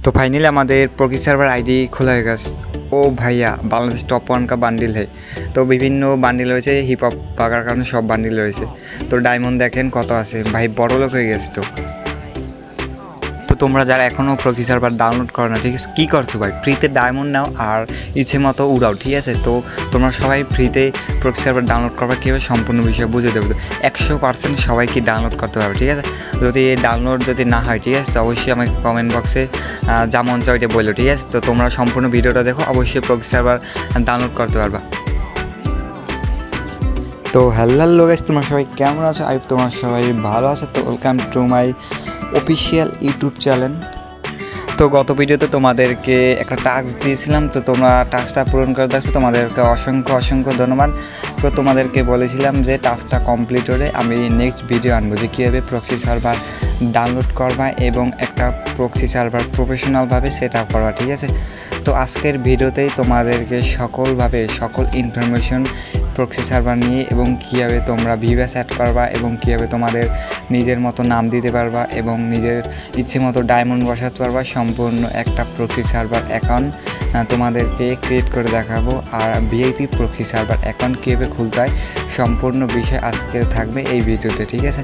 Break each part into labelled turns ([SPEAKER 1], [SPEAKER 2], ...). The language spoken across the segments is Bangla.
[SPEAKER 1] तो फाइनली हमारे प्रॉक्सी सर्वर आईडी खोला हो गए। ओ भैया बांग्लादेश टॉप 1 का बांडिल है। तो विभिन्न बांडिल रही हिप हप पाकार कारण सब बांडिल रही। तो डायमंड देखें कत आछे भाई बड़ लोक हो गए। तो তোমরা যারা এখনও প্রক্সি সার্ভার ডাউনলোড করো না, ঠিক আছে, কী করছো ভাই? ফ্রিতে ডায়মন্ড নাও আর ইচ্ছে মতো উড়াও, ঠিক আছে। তো তোমরা সবাই ফ্রিতে প্রক্সি সার্ভার ডাউনলোড করবা কীভাবে সম্পূর্ণ বিষয় বুঝে দেবো। 100% সবাইকে ডাউনলোড করতে পারবে, ঠিক আছে। যদি ডাউনলোড যদি না হয়, ঠিক আছে, তো অবশ্যই আমাকে কমেন্ট বক্সে যা মন চায় ওইটা বললো, ঠিক আছে। তো তোমরা সম্পূর্ণ ভিডিওটা দেখো, অবশ্যই প্রক্সি সার্ভার ডাউনলোড করতে পারবা। তো হ্যালো গাইস, তোমরা সবাই কেমন আছো? তোমরা সবাই ভালো আছো? তো welcome to my official YouTube channel. তো গত ভিডিওতে তোমাদেরকে একটা টাস্ক দিয়েছিলাম, তো তোমরা টাস্কটা পূরণ করে দেখছো, তোমাদেরকে অসংখ্য ধন্যবাদ। তো তোমাদেরকে বলেছিলাম যে টাস্কটা কমপ্লিট হলে আমি নেক্সট ভিডিও আনবো যে কীভাবে প্রক্সি সার্ভার ডাউনলোড করবা এবং একটা প্রক্সি সার্ভার প্রফেশনালভাবে সেট আপ করবা, ঠিক আছে। তো আজকের ভিডিওতেই তোমাদেরকে সকল ইনফরমেশন প্রক্সি সার্ভার নিয়ে এবং কীভাবে তোমরা ভিউয়ার্স অ্যাড করবা এবং কীভাবে তোমাদের নিজের মতো নাম দিতে পারবা এবং নিজের ইচ্ছে মতো ডায়মন্ড বসাতে পারবা, সম্পূর্ণ একটা প্রক্সি সার্ভার অ্যাকাউন্ট তোমাদেরকে ক্রিয়েট করে দেখাবো। আর ভিআইপি প্রক্সি সার্ভার অ্যাকাউন্ট কীভাবে খুলতে হয় সম্পূর্ণ বিষয় আজকে থাকবে এই ভিডিওতে, ঠিক আছে।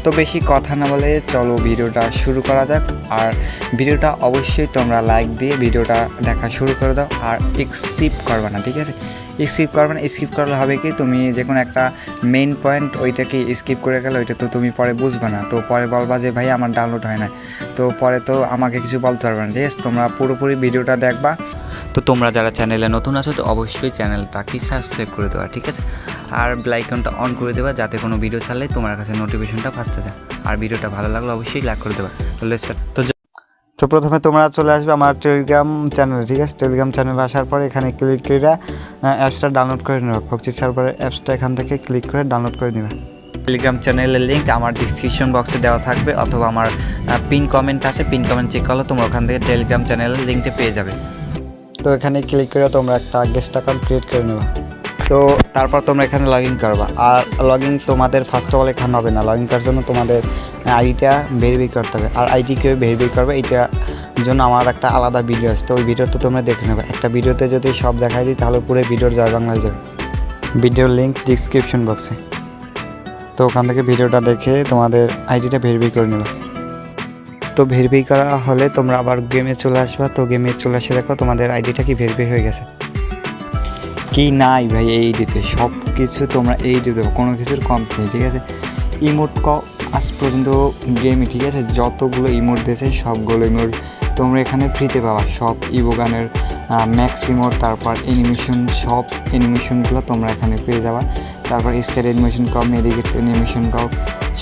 [SPEAKER 1] তো বেশি কথা না বলে চলো ভিডিওটা শুরু করা যাক। আর ভিডিওটা অবশ্যই তোমরা লাইক দিয়ে ভিডিওটা দেখা শুরু করে দাও আর স্কিপ করবা না, ঠিক আছে। স্কিপ করবে না, স্কিপ করলে হবে কি তুমি যে কোনো একটা মেইন পয়েন্ট ওইটাকে স্কিপ করে গেলে ওইটা তো তুমি পরে বুঝবে না। তো পরে বলবা যে ভাই আমার ডাউনলোড হয় না, তো পরে তো আমাকে কিছু বলতে পারবে না, ঠিক আছে। তোমরা পুরোপুরি ভিডিওটা দেখবা। তো তোমরা যারা চ্যানেলে নতুন আছো তো অবশ্যই চ্যানেলটাকে সাবস্ক্রাইব করে দেওয়া, ঠিক আছে। আর বেল আইকনটা অন করে দেওয়া যাতে কোনো ভিডিও ছাড়লে তোমার কাছে নোটিফিকেশনটা ফার্স্টে যায়। আর ভিডিওটা ভালো লাগলে অবশ্যই লাইক করে দেওয়া। তো প্রথমে তোমরা চলে আসবে আমার টেলিগ্রাম চ্যানেলে, ঠিক আছে। টেলিগ্রাম চ্যানেলে আসার পরে এখানে ক্লিক করে অ্যাপসটা ডাউনলোড করে নেবে। প্রক্সি সার্ভারের অ্যাপসটা এখান থেকে ক্লিক করে ডাউনলোড করে নেবে। টেলিগ্রাম চ্যানেলের লিঙ্ক আমার ডিসক্রিপশন বক্সে দেওয়া থাকবে অথবা আমার পিন কমেন্ট আছে, পিন কমেন্ট চেক করলে তোমরা ওখান থেকে টেলিগ্রাম চ্যানেলের লিঙ্কটা পেয়ে যাবে। তো এখানে ক্লিক করে তোমরা একটা গেস্ট অ্যাকাউন্ট ক্রিয়েট করে নেবে। তো তারপর তোমরা এখানে লগ ইন করবা। আর লগ ইন তোমাদের ফার্স্ট অফ অল এখানে হবে না, লগ ইন করার জন্য তোমাদের আইডিটা ভেরিফাই করতে হবে। আর আইডি কীভাবে ভেরিফাই করবে এইটার জন্য আমার একটা আলাদা ভিডিও আছে, তো ওই ভিডিওটা তোমরা দেখে নেবে। একটা ভিডিওতে যদি সব দেখাই দিই তাহলে পুরো ভিডিওর জয় বাংলা হয়ে যাবে। ভিডিওর লিঙ্ক ডিসক্রিপশন বক্সে। তো ওখান থেকে ভিডিওটা দেখে তোমাদের আইডিটা ভেরিফাই করে নেবে। তো ভেরিফাই করা হলে তোমরা আবার গেমে চলে আসবা। তো গেমে চলে আসে দেখো তোমাদের আইডিটা কি ভেরিফাই হয়ে গেছে কি নাই ভাই। এই দিতে সব কিছু তোমরা এই দিতে দেবো, কোনো কিছুর কম নেই, ঠিক আছে। ইমোট আজ পর্যন্ত গেমে, ঠিক আছে, যতগুলো ইমোট দিয়েছে সবগুলো ইমোট তোমরা এখানে ফ্রিতে পাবা। সব ইভোগানের ম্যাক্স ইমোট, তারপর অ্যানিমেশন, সব অ্যানিমেশনগুলো তোমরা এখানে পেয়ে যাবা। তারপর স্কেট অ্যানিমেশন কাউ, নেভিগেট অ্যানিমেশন কাউ,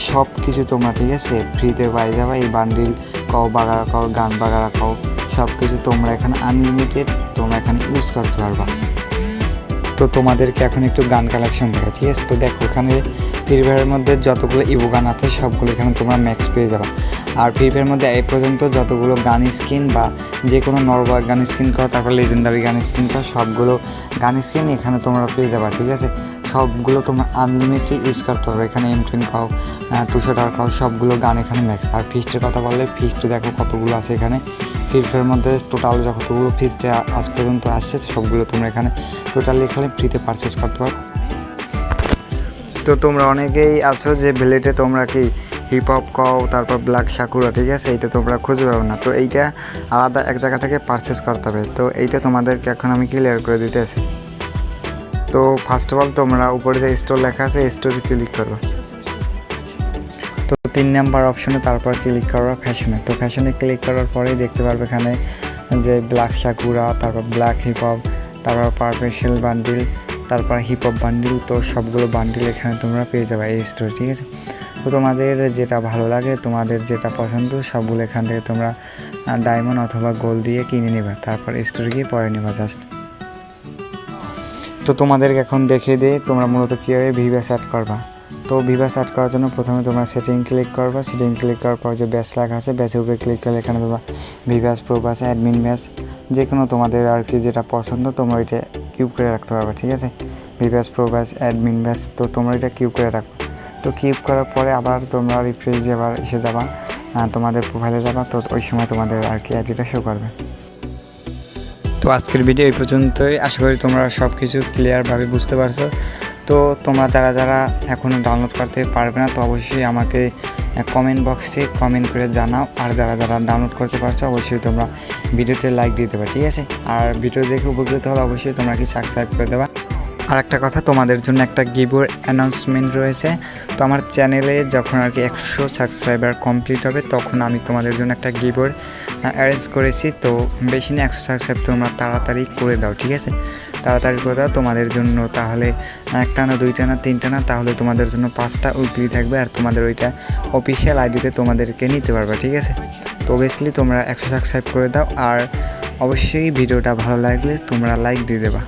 [SPEAKER 1] সব কিছু তোমরা, ঠিক আছে, ফ্রিতে পাই যাবা। এই বান্ডিল কাউ, বাগারা কাউ, গান বাগারা কাউ, সব কিছু তোমরা এখানে আনলিমিটেড তোমরা এখানে ইউজ করতে পারবা। তো তোমাদেরকে এখন একটু গান কালেকশন দেখায়, ঠিক আছে। তো দেখো এখানে ফ্রি ফায়ারের মধ্যে যতগুলো ইভো গান আছে সবগুলো এখানে তোমরা ম্যাক্স পেয়ে যাবে। আর ফ্রি ফায়ারের মধ্যে এই পর্যন্ত যতগুলো গান স্কিন বা যে কোনো নর্মাল গান স্কিন করো, তারপর লেজেন্ডারি গান স্কিন করো, সবগুলো গান স্কিন এখানে তোমরা পেয়ে যাবে, ঠিক আছে। সবগুলো তোমরা আনলিমিটেড ইউজ করতে পারবে। এখানে M10 খাও, 200 খাও, সবগুলো গান এখানে ম্যাক্স। আর ফিস্টের কথা বললে ফিস্টে দেখো কতগুলো আছে এখানে। ফ্রি ফায়ারের মধ্যে টোটাল যতগুলো ফিস্টে আজ পর্যন্ত আসছে সবগুলো তোমরা এখানে টোটালি এখানে ফ্রিতে পারচেস করতে পারো। তো তোমরা অনেকেই আছো যে ভিলেটে তোমরা কি হিপ হপ কাও, তারপর ব্ল্যাক সাকুরা, ঠিক আছে, এইটা তোমরা খুঁজে পাবো না। তো এইটা আলাদা এক জায়গা থেকে পারচেস করতে হবে। তো এইটা তোমাদেরকে এখন আমি ক্লিয়ার করে দিতে আছি। তো ফার্স্ট অফ অল তোমরা উপরে যে স্টোর লেখা আছে স্টোরে ক্লিক করো। তো 3 নাম্বার অপশনে তারপর ক্লিক করো ফ্যাশনে। তো ফ্যাশনে ক্লিক করার পরেই দেখতে পারবে এখানে যে ব্ল্যাক সাকুরা, তারপর ব্ল্যাক হিপ হপ, তারপর পারপেশিয়াল বান্ডিল, তারপর হিপ হপ বান্ডিল। তো সবগুলো বান্ডিল এখানে তোমরা পেয়ে যাবে এই স্টোরে, ঠিক আছে। তো তোমাদের যেটা ভালো লাগে, তোমাদের যেটা পছন্দ সবগুলো এখান থেকে তোমরা ডায়মন্ড অথবা গোল্ড দিয়ে কিনে নেবে, তারপর স্টোরে গিয়ে পরে নেবা জাস্ট। তো তোমাদেরকে এখন দেখিয়ে দিয়ে তোমরা মূলত কীভাবে ভিউয়ার্স অ্যাড করবা। তো ভিউয়ার্স অ্যাড করার জন্য প্রথমে তোমরা সেটিং ক্লিক করবা। সেটিং ক্লিক করার পর যে ব্যাচ লেখা আছে ব্যাচের উপরে ক্লিক করলে এখানে তোমরা viewers, pro batch, admin batch, যে কোনো তোমাদের আর কি যেটা পছন্দ তোমরা ওইটা কিউব করে রাখতে পারবে, ঠিক আছে। Viewers, pro batch, admin batch, তো তোমরা এটা কিউব করে রাখবে। তো কিউব করার পরে আবার তোমরা রিফ্রেশ আবার এসে যাবা। তোমাদের প্রোফাইলে যাবা, তো ওই সময় তোমাদের আর কি আইডিটা শো করবে। তো আজকের ভিডিও এই পর্যন্তই। আশা করি তোমরা সব কিছু ক্লিয়ারভাবে বুঝতে পারছো। তো তোমরা যারা এখনও ডাউনলোড করতে পারবে না, তো অবশ্যই আমাকে কমেন্ট বক্সে কমেন্ট করে জানাও। আর যারা ডাউনলোড করতে পারছো অবশ্যই তোমরা ভিডিওতে লাইক দিয়ে দেবে, ঠিক আছে? আর ভিডিও দেখে উপকৃত হলে অবশ্যই তোমরা কি সাবস্ক্রাইব করে দেবা। আর একটা কথা, তোমাদের জন্য একটা গিভওয়ে অ্যানাউন্সমেন্ট রয়েছে। তো আমার চ্যানেলে যখন আর কি 100 সাবস্ক্রাইবার কমপ্লিট হবে তখন আমি তোমাদের জন্য একটা গিভওয়ে অ্যারেঞ্জ করেছি। তো বেশি না, 100 সাবস্ক্রাইব তোমরা তাড়াতাড়ি করে দাও, ঠিক আছে? তাড়াতাড়ি করে দাও তোমাদের জন্য, তাহলে একটা না, দুইটা না, তিনটা না, তাহলে তোমাদের জন্য 5টা উইকলি থাকবে। আর তোমাদের ওইটা অফিসিয়াল আইডিতে তোমাদেরকে নিতে পারবে, ঠিক আছে? তো অবভিয়াসলি তোমরা 100 সাবস্ক্রাইব করে দাও। আর অবশ্যই ভিডিওটা ভালো লাগলে তোমরা লাইক দিয়ে দেবা।